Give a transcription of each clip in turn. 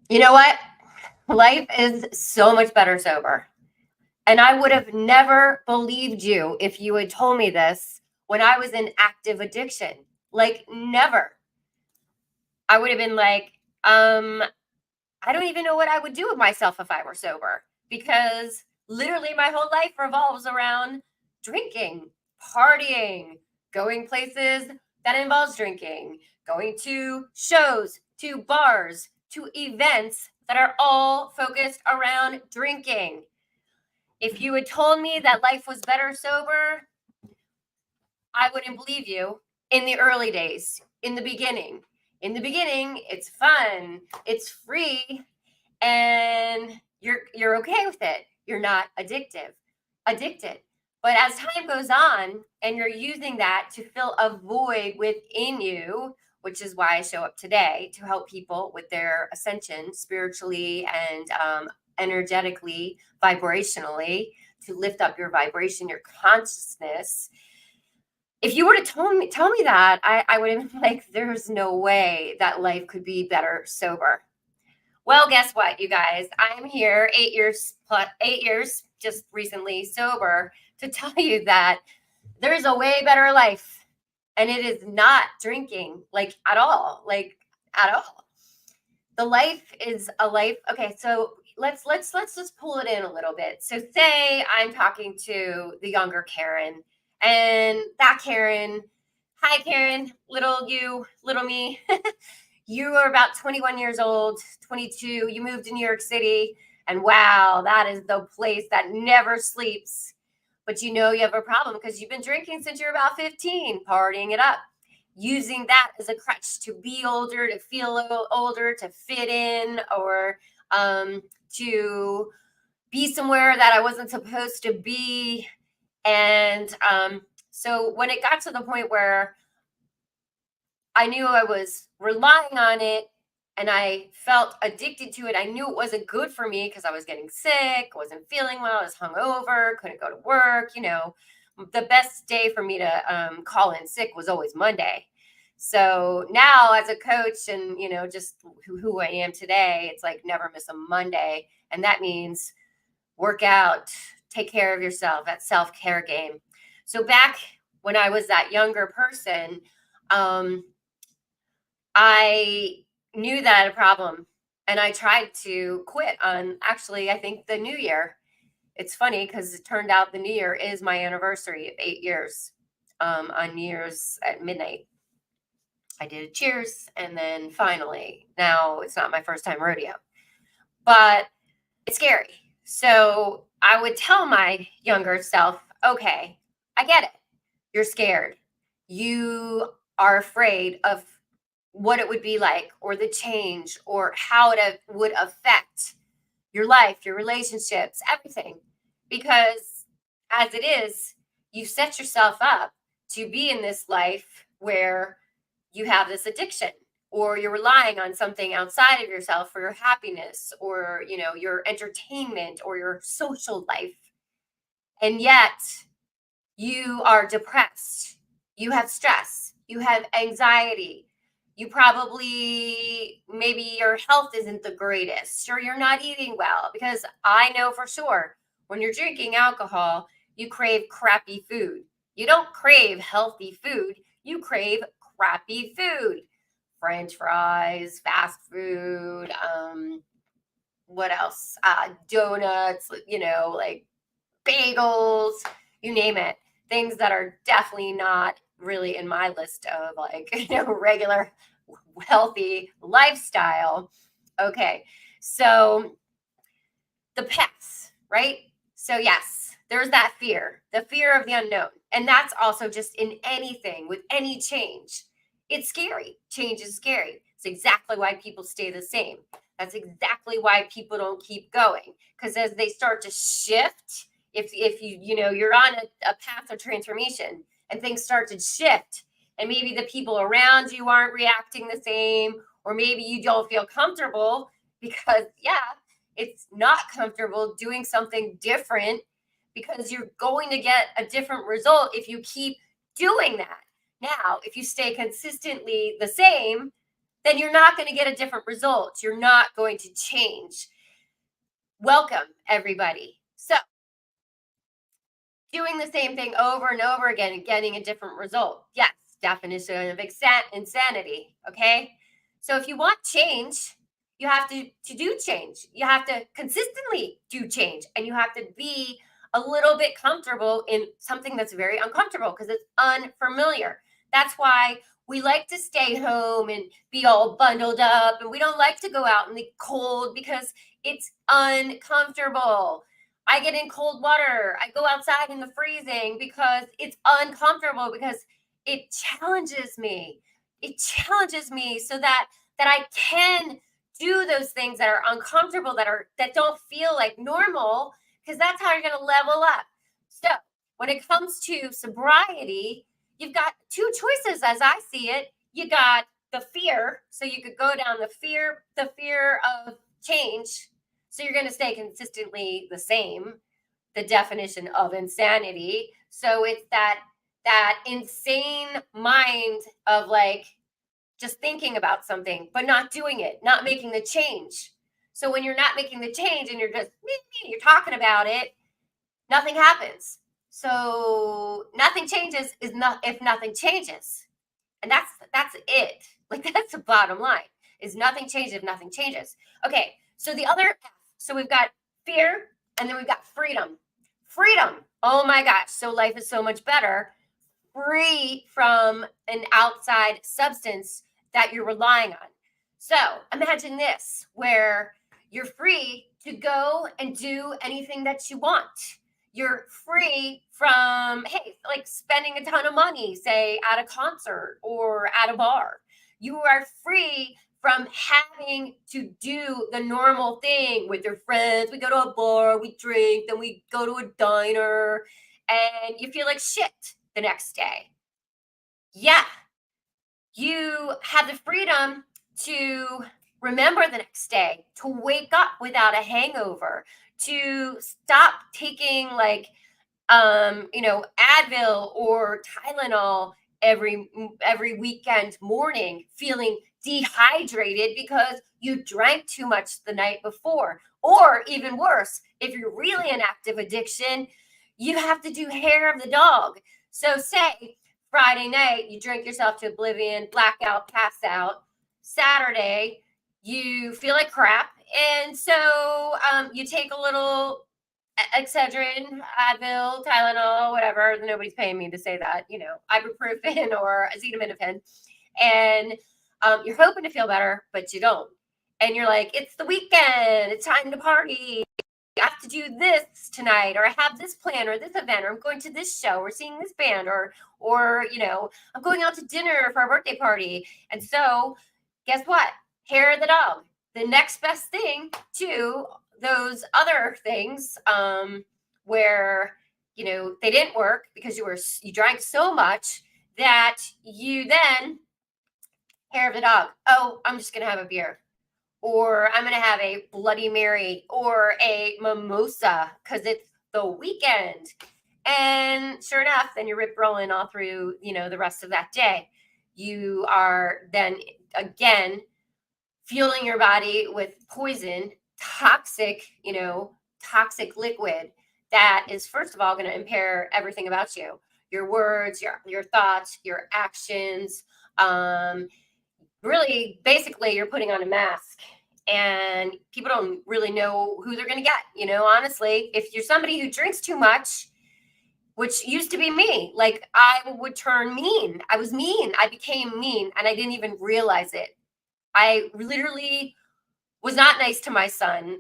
You know what? Life is so much better sober. And I would have never believed you if you had told me this when I was in active addiction. Like, never. I would have been like, I don't even know what I would do with myself if I were sober, because literally my whole life revolves around drinking, partying, going places that involves drinking, going to shows, to bars, to events that are all focused around drinking. If you had told me that life was better sober, I wouldn't believe you in the early days, in the beginning. In the beginning, it's fun, it's free, and you're okay with it. You're not addicted. But as time goes on and you're using that to fill a void within you, which is why I show up today to help people with their ascension spiritually and energetically, vibrationally, to lift up your vibration, your consciousness. If you were to tell me that, I would have been like, there's no way that life could be better sober. Well, guess what, you guys? I'm here 8 years just recently sober to tell you that there's a way better life. And it is not drinking, like at all. The life is a life. Okay, so let's just pull it in a little bit. So say I'm talking to the younger Karyn, and that Karyn, hi Karyn, little you, little me. You are about 21 years old, 22. You moved to New York City, and wow, that is the place that never sleeps. But you know you have a problem because you've been drinking since you're about 15, partying it up, using that as a crutch to be older, to feel a little older, to fit in, or to be somewhere that I wasn't supposed to be. And so when it got to the point where I knew I was relying on it and I felt addicted to it, I knew it wasn't good for me because I was getting sick, wasn't feeling well, I was hungover, couldn't go to work. The best day for me to call in sick was always Monday. So now, as a coach and, just who I am today, it's like never miss a Monday. And that means work out, take care of yourself, that self-care game. So back when I was that younger person, I knew that I had a problem, and I tried to quit on, actually, I think, the new year. It's funny because it turned out the new year is my anniversary of 8 years, on New Year's at midnight. I did a cheers, and then finally, now it's not my first time rodeo, but it's scary. So I would tell my younger self, okay, I get it. You're scared. You are afraid of what it would be like, or the change, or how it would affect your life, your relationships, everything. Because as it is, you set yourself up to be in this life where you have this addiction, or you're relying on something outside of yourself for your happiness, or your entertainment, or your social life. And yet you are depressed, you have stress, you have anxiety, you probably, maybe your health isn't the greatest, or you're not eating well. Because I know for sure when you're drinking alcohol, you crave crappy food. You don't crave healthy food, you crave crappy food. French fries, fast food, what else? Donuts, like bagels, you name it. Things that are definitely not really in my list of, like, regular healthy lifestyle. Okay, so the pets, right? So yes, there's that fear, the fear of the unknown. And that's also just in anything with any change. It's scary. Change is scary. It's exactly why people stay the same. That's exactly why people don't keep going. Because as they start to shift, if you're on a path of transformation and things start to shift, and maybe the people around you aren't reacting the same, or maybe you don't feel comfortable because, yeah, it's not comfortable doing something different, because you're going to get a different result if you keep doing that. Now, if you stay consistently the same, then you're not going to get a different result. You're not going to change. Welcome, everybody. So, doing the same thing over and over again and getting a different result. Yes, definition of insanity. Okay. So if you want change, you have to do change. You have to consistently do change, and you have to be a little bit comfortable in something that's very uncomfortable because it's unfamiliar. That's why we like to stay home and be all bundled up, and we don't like to go out in the cold because it's uncomfortable. I get in cold water. I go outside in the freezing because it's uncomfortable, because it challenges me. It challenges me so that I can do those things that are uncomfortable, that don't feel like normal, because that's how you're going to level up. So, when it comes to sobriety, you've got two choices as I see it. You got the fear, so you could go down the fear of change, so you're going to stay consistently the same, the definition of insanity. So it's that insane mind of like just thinking about something but not doing it, not making the change. So when you're not making the change and you're just you're talking about it, nothing happens. So nothing changes is not if nothing changes. And that's it. Like that's the bottom line. Is nothing changes if nothing changes. Okay, so the other F. So we've got fear, and then we've got freedom. Freedom. Oh my gosh. So life is so much better. Free from an outside substance that you're relying on. So imagine this, where you're free to go and do anything that you want. You're free from, hey, like spending a ton of money, say at a concert or at a bar. You are free from having to do the normal thing with your friends. We go to a bar, we drink, then we go to a diner, and you feel like shit the next day. Yeah, you have the freedom to remember the next day, to wake up without a hangover, to stop taking like Advil or Tylenol every weekend morning, feeling dehydrated because you drank too much the night before. Or even worse, if you're really an active addiction, you have to do hair of the dog. So say Friday night, you drink yourself to oblivion, blackout, pass out. Saturday, you feel like crap. And so you take a little Excedrin, Advil, Tylenol, whatever. Nobody's paying me to say that, ibuprofen or acetaminophen. And you're hoping to feel better, but you don't. And you're like, it's the weekend. It's time to party. I have to do this tonight, or I have this plan or this event, or I'm going to this show or seeing this band, or I'm going out to dinner for a birthday party. And so guess what? Hair of the dog. The next best thing to those other things, where they didn't work because you drank so much that you then hair of the dog. Oh, I'm just gonna have a beer, or I'm going to have a Bloody Mary or a mimosa because it's the weekend. And sure enough, then you're rip rolling all through, the rest of that day. You are then again fueling your body with poison, toxic liquid that is, first of all, going to impair everything about you: your words, your thoughts, your actions. Really, basically, you're putting on a mask, and people don't really know who they're going to get. Honestly, if you're somebody who drinks too much, which used to be me, like I would turn mean. I was mean. I became mean, and I didn't even realize it. I literally was not nice to my son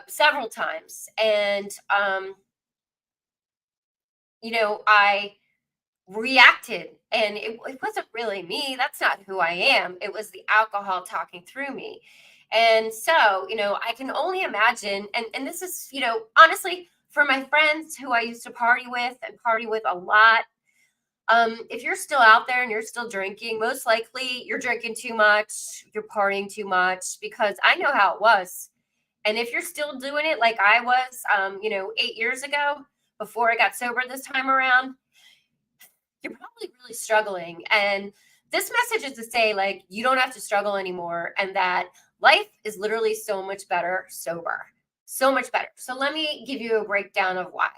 several times. And, I reacted, and it wasn't really me. That's not who I am. It was the alcohol talking through me. And so, I can only imagine, and this is, honestly, for my friends who I used to party with a lot, if you're still out there and you're still drinking, most likely you're drinking too much, you're partying too much, because I know how it was. And if you're still doing it like I was, 8 years ago, before I got sober this time around, you're probably really struggling. And this message is to say, like, you don't have to struggle anymore, and that life is literally so much better sober. So much better. So let me give you a breakdown of why.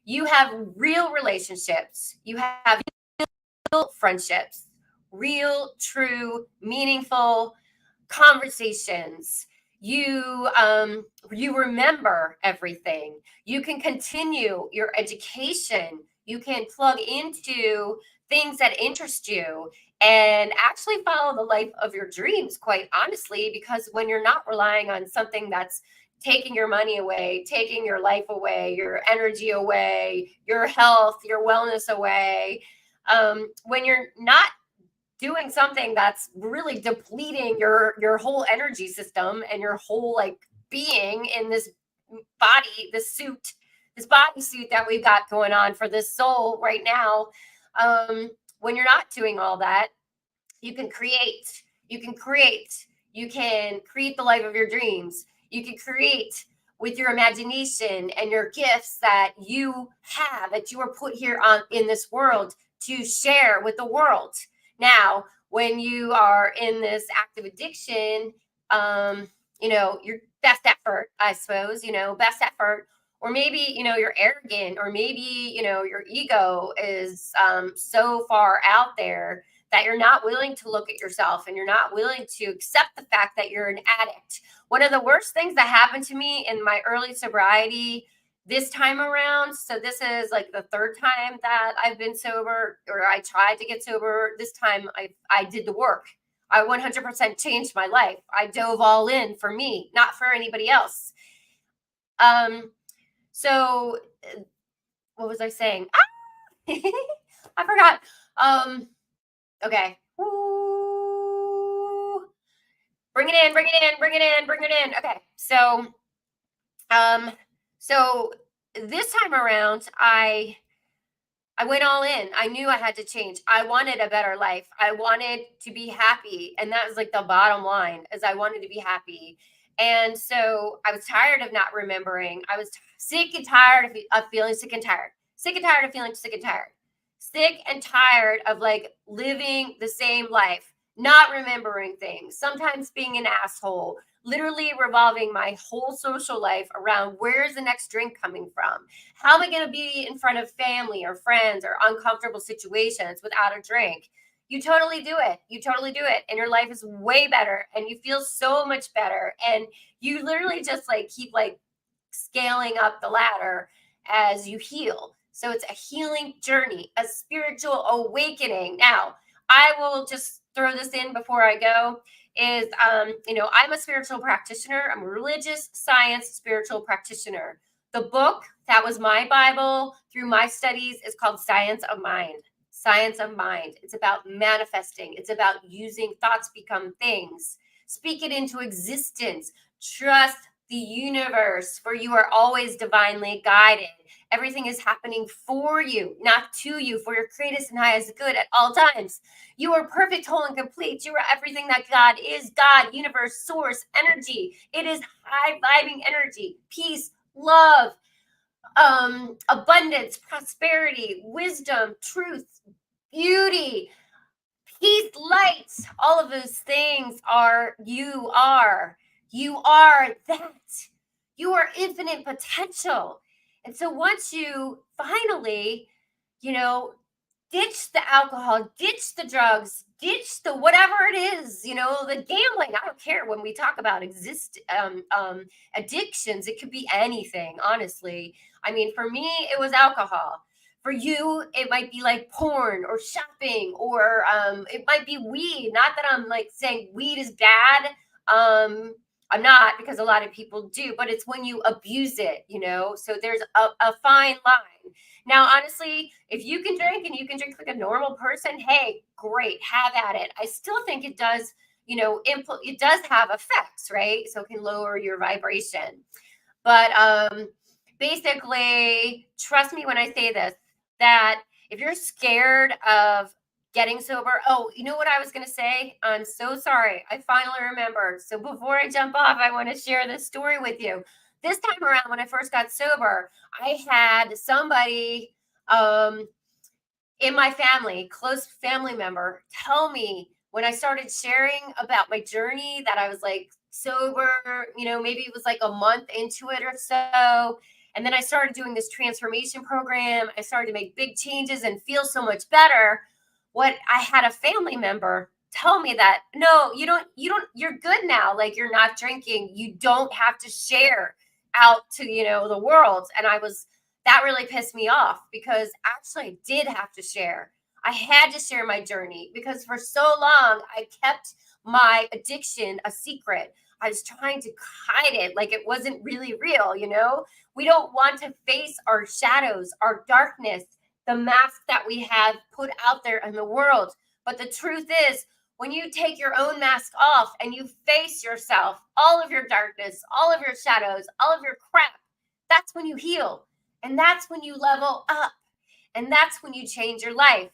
You have real relationships, you have real friendships, real, true, meaningful conversations. You remember everything. You can continue your education. You can plug into things that interest you and actually follow the life of your dreams, quite honestly, because when you're not relying on something that's taking your money away, taking your life away, your energy away, your health, your wellness away, when you're not doing something that's really depleting your whole energy system and your whole like being in this body, this bodysuit that we've got going on for this soul right now. When you're not doing all that, you can create. You can create. You can create the life of your dreams. You can create with your imagination and your gifts that you have, that you were put here on in this world to share with the world. Now, when you are in this active addiction, your best effort, I suppose, best effort, or maybe, you're arrogant, or maybe, your ego is so far out there that you're not willing to look at yourself and you're not willing to accept the fact that you're an addict. One of the worst things that happened to me in my early sobriety this time around, so this is like the third time that I've been sober, or I tried to get sober. This time I did the work. I 100% changed my life. I dove all in for me, not for anybody else. So what was I saying? I forgot. Okay. Ooh. Bring it in, bring it in, bring it in, bring it in. Okay. So this time around, I went all in. I knew I had to change. I wanted a better life. I wanted to be happy. And that was like the bottom line, is I wanted to be happy. And so I was tired of not remembering. I was sick and tired of feeling sick and tired. Sick and tired of feeling sick and tired. Sick and tired of like living the same life, not remembering things, sometimes being an asshole, literally revolving my whole social life around where's the next drink coming from? How am I going to be in front of family or friends or uncomfortable situations without a drink? You totally do it. You totally do it. And your life is way better and you feel so much better. And you literally just like keep like scaling up the ladder as you heal. So it's a healing journey, a spiritual awakening. Now, I will just throw this in before I go is, I'm a spiritual practitioner. I'm a religious science spiritual practitioner. The book that was my Bible through my studies is called Science of Mind. Science of Mind. It's about manifesting. It's about using thoughts become things. Speak it into existence. Trust the universe, for you are always divinely guided. Everything is happening for you, not to you, for your greatest and highest good at all times. You are perfect, whole, and complete. You are everything that God is. God, universe, source, energy. It is high vibing energy, peace, love, abundance, prosperity, wisdom, truth, beauty, peace, light. All of those things are you are. You are that. You are infinite potential. And so once you finally, ditch the alcohol, ditch the drugs, ditch the whatever it is, the gambling. I don't care when we talk about addictions. It could be anything, honestly. I mean, for me, it was alcohol. For you, it might be like porn or shopping, or it might be weed. Not that I'm like saying weed is bad. I'm not, because a lot of people do, but it's when you abuse it, So there's a fine line. Now, honestly, if you can drink and you can drink like a normal person, hey, great, have at it. I still think it does, it does have effects, right? So it can lower your vibration. But basically, trust me when I say this, that if you're scared of getting sober, oh, you know what I was going to say? I'm so sorry. I finally remembered. So before I jump off, I want to share this story with you. This time around, when I first got sober, I had somebody in my family, close family member, tell me when I started sharing about my journey that I was like sober, maybe it was like a month into it or so. And then I started doing this transformation program. I started to make big changes and feel so much better. What I had a family member tell me that, no, you're good now. Like, you're not drinking. You don't have to share out to, the world. And that really pissed me off because actually I did have to share. I had to share my journey because for so long I kept my addiction a secret. I was trying to hide it like it wasn't really real. We don't want to face our shadows, our darkness, the mask that we have put out there in the world. But the truth is, when you take your own mask off and you face yourself, all of your darkness, all of your shadows, all of your crap, that's when you heal. And that's when you level up. And that's when you change your life.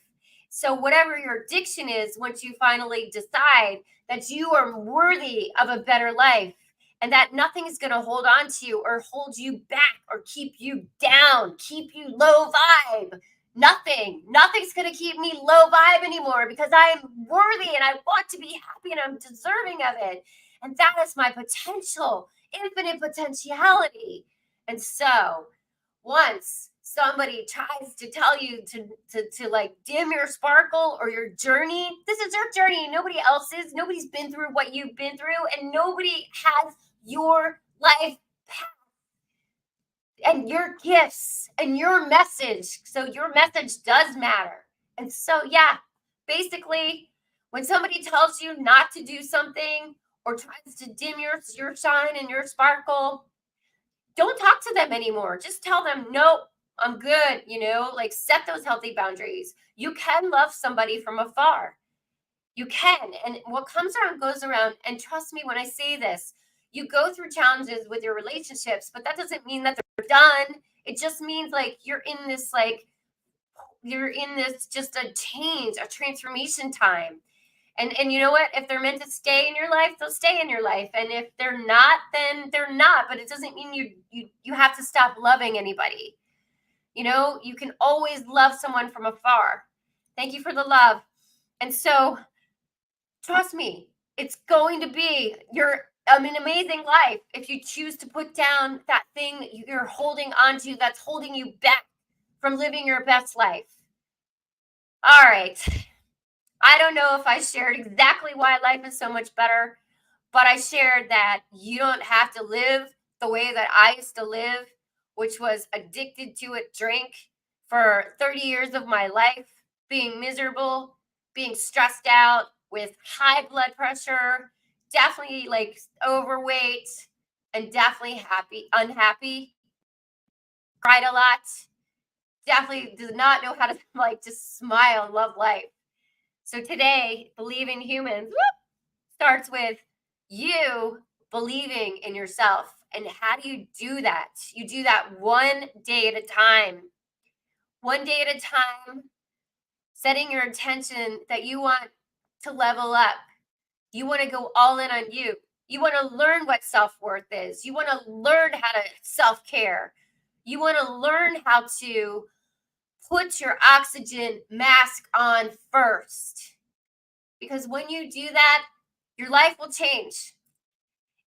So, whatever your addiction is, once you finally decide that you are worthy of a better life and that nothing is going to hold on to you or hold you back or keep you down, keep you low vibe. Nothing's going to keep me low vibe anymore because I am worthy and I want to be happy and I'm deserving of it. And that is my potential, infinite potentiality. And so, once somebody tries to tell you to like dim your sparkle or your journey, this is your journey, nobody else's. Nobody's been through what you've been through, and nobody has your life path and your gifts and your message. So your message does matter. And so, yeah, basically, when somebody tells you not to do something or tries to dim your shine and your sparkle, don't talk to them anymore. Just tell them, nope, I'm good. Like, set those healthy boundaries. You can love somebody from afar. You can. And what comes around goes around. And trust me when I say this, you go through challenges with your relationships, but that doesn't mean that they're done. It just means like you're in this just a change, a transformation time. And you know what? If they're meant to stay in your life, they'll stay in your life. And if they're not, then they're not. But it doesn't mean you have to stop loving anybody. You can always love someone from afar. Thank you for the love. And so, trust me, it's going to be an amazing life if you choose to put down that thing that you're holding onto that's holding you back from living your best life. All right. I don't know if I shared exactly why life is so much better, but I shared that you don't have to live the way that I used to live, which was addicted to a drink for 30 years of my life, being miserable, being stressed out with high blood pressure, definitely like overweight, and definitely unhappy, cried a lot, definitely did not know how to like just smile, love life. So today, Believe in Humans starts with you believing in yourself. And how do you do that? You do that one day at a time. One day at a time, setting your intention that you want to level up. You want to go all in on you. You want to learn what self-worth is. You want to learn how to self-care. You want to learn how to put your oxygen mask on first. Because when you do that, your life will change.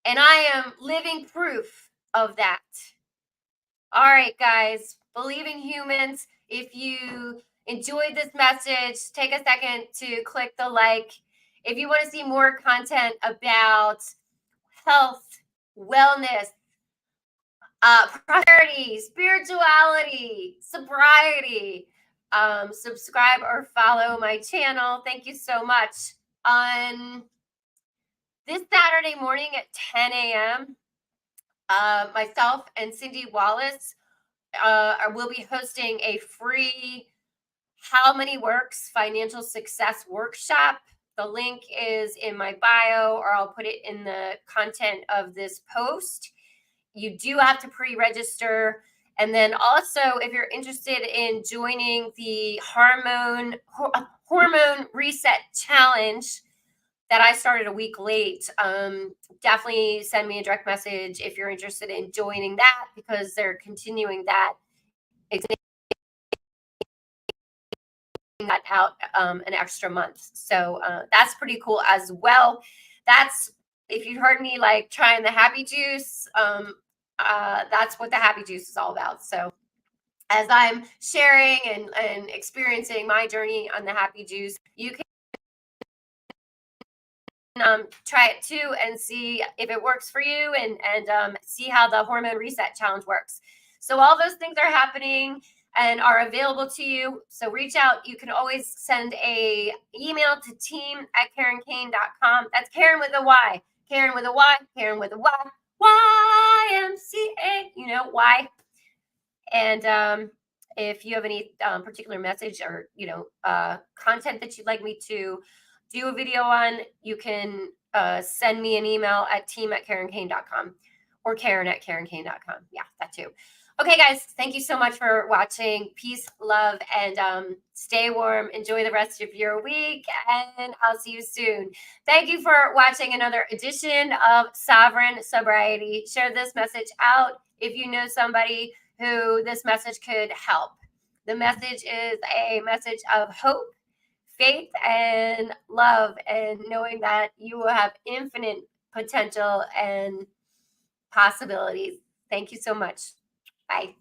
And I am living proof of that. All right, guys, Believe in Humans. If you enjoyed this message, take a second to click the like. If you want to see more content about health, wellness, prosperity, spirituality, sobriety, subscribe or follow my channel. Thank you so much. On this Saturday morning at 10 a.m., myself and Cindy Wallace will be hosting a free How Many Works Financial Success Workshop. The link is in my bio, or I'll put it in the content of this post. You do have to pre-register. And then also, if you're interested in joining the Hormone Reset Challenge that I started a week late, definitely send me a direct message if you're interested in joining that, because they're continuing that. It's that out an extra month. So that's pretty cool as well. That's, if you've heard me like trying the happy juice, that's what the happy juice is all about. So as I'm sharing and experiencing my journey on the happy juice, you can try it too and see if it works for you, and see how the hormone reset challenge works. So all those things are happening and are available to you. So reach out. You can always send a email to team@KarynKane.com. That's Karyn with a Y. Karyn with a Y. Karyn with a Y. YMCA. You know why? And if you have any particular message or content that you'd like me to do a video on, you can send me an email at team@KarynKane.com or Karyn@KarynKane.com. Yeah, that too. Okay, guys, thank you so much for watching. Peace, love, and stay warm. Enjoy the rest of your week, and I'll see you soon. Thank you for watching another edition of Sovereign Sobriety. Share this message out if you know somebody who this message could help. The message is a message of hope, faith, and love, and knowing that you will have infinite potential and possibilities. Thank you so much. Bye.